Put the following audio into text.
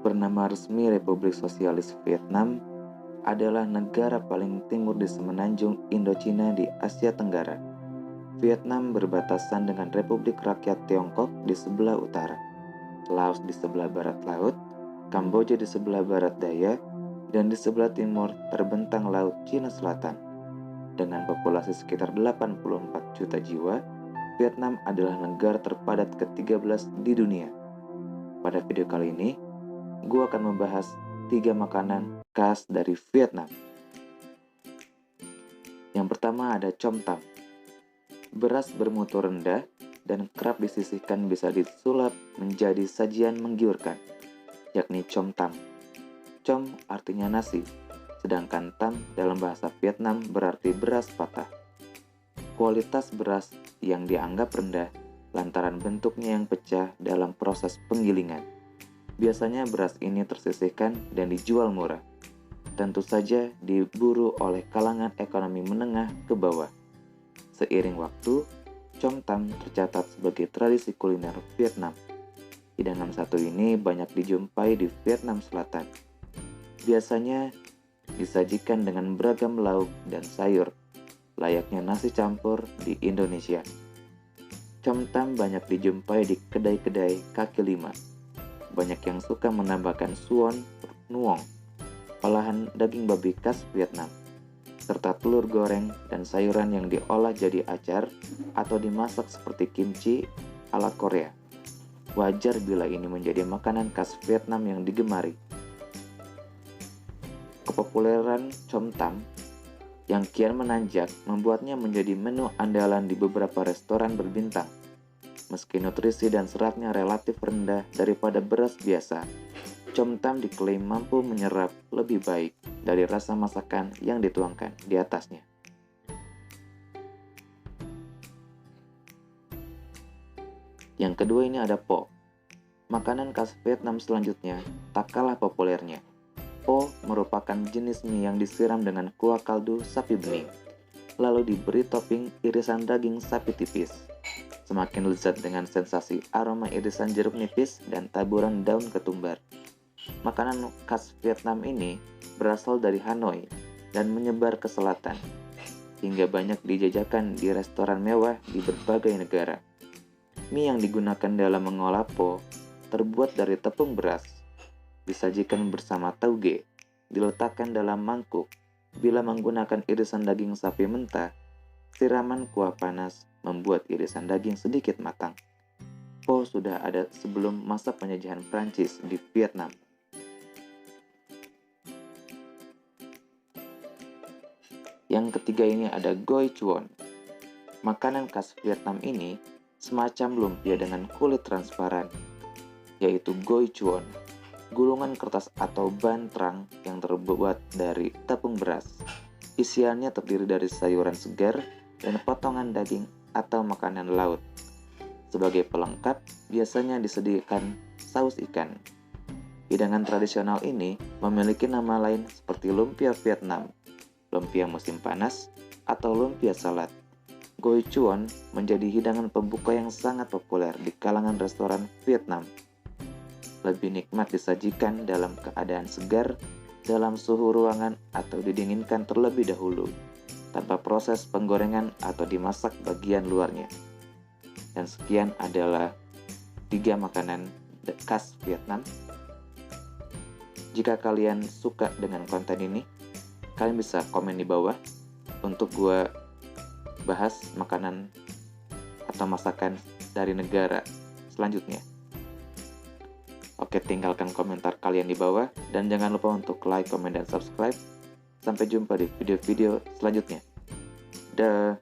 bernama resmi Republik Sosialis Vietnam, adalah negara paling timur di semenanjung Indochina di Asia Tenggara. Vietnam berbatasan dengan Republik Rakyat Tiongkok di sebelah utara, Laos di sebelah barat laut, Kamboja di sebelah barat daya, dan di sebelah timur terbentang Laut Cina Selatan. Dengan populasi sekitar 84 juta jiwa, Vietnam adalah negara terpadat ke-13 di dunia. Pada video kali ini, gue akan membahas 3 makanan khas dari Vietnam. Yang pertama ada com tam. Beras bermutu rendah dan kerap disisihkan bisa disulap menjadi sajian menggiurkan, yakni com tam. Com artinya nasi, sedangkan tam dalam bahasa Vietnam berarti beras patah. Kualitas beras yang dianggap rendah lantaran bentuknya yang pecah dalam proses penggilingan. Biasanya beras ini tersisihkan dan dijual murah. Tentu saja diburu oleh kalangan ekonomi menengah ke bawah. Seiring waktu, com tam tercatat sebagai tradisi kuliner Vietnam. Hidangan satu ini banyak dijumpai di Vietnam Selatan. Biasanya disajikan dengan beragam lauk dan sayur, layaknya nasi campur di Indonesia. Com tam banyak dijumpai di kedai-kedai kaki lima. Banyak yang suka menambahkan suon, nuong, olahan daging babi khas Vietnam, serta telur goreng dan sayuran yang diolah jadi acar atau dimasak seperti kimchi ala Korea. Wajar bila ini menjadi makanan khas Vietnam yang digemari. Kepopuleran com tam yang kian menanjak membuatnya menjadi menu andalan di beberapa restoran berbintang. Meski nutrisi dan seratnya relatif rendah daripada beras biasa, com tam diklaim mampu menyerap lebih baik dari rasa masakan yang dituangkan di atasnya. Yang kedua ini ada pho. Makanan khas Vietnam selanjutnya tak kalah populernya. Pho merupakan jenis mie yang disiram dengan kuah kaldu sapi bening, lalu diberi topping irisan daging sapi tipis. Semakin lezat dengan sensasi aroma irisan jeruk nipis dan taburan daun ketumbar. Makanan khas Vietnam ini berasal dari Hanoi dan menyebar ke selatan, hingga banyak dijajakan di restoran mewah di berbagai negara. Mie yang digunakan dalam mengolah pho terbuat dari tepung beras, disajikan bersama tauge, diletakkan dalam mangkuk. Bila menggunakan irisan daging sapi mentah, siraman kuah panas membuat irisan daging sedikit matang. Pho sudah ada sebelum masa penjajahan Prancis di Vietnam. Yang ketiga ini ada goi chuan. Makanan khas Vietnam ini semacam lumpia dengan kulit transparan, yaitu goi chuan, gulungan kertas atau ban terang yang terbuat dari tepung beras. Isiannya terdiri dari sayuran segar dan potongan daging atau makanan laut. Sebagai pelengkap, biasanya disediakan saus ikan. Hidangan tradisional ini memiliki nama lain seperti lumpia Vietnam, lumpia musim panas, atau lumpia salad. Goi chuan menjadi hidangan pembuka yang sangat populer di kalangan restoran Vietnam. Lebih nikmat disajikan dalam keadaan segar, dalam suhu ruangan atau didinginkan terlebih dahulu, tanpa proses penggorengan atau dimasak bagian luarnya. Dan sekian adalah 3 makanan khas Vietnam. Jika kalian suka dengan konten ini, kalian bisa komen di bawah untuk gue bahas makanan atau masakan dari negara selanjutnya. Oke, tinggalkan komentar kalian di bawah dan jangan lupa untuk like, komen, dan subscribe. Sampai jumpa di video-video selanjutnya. Dah.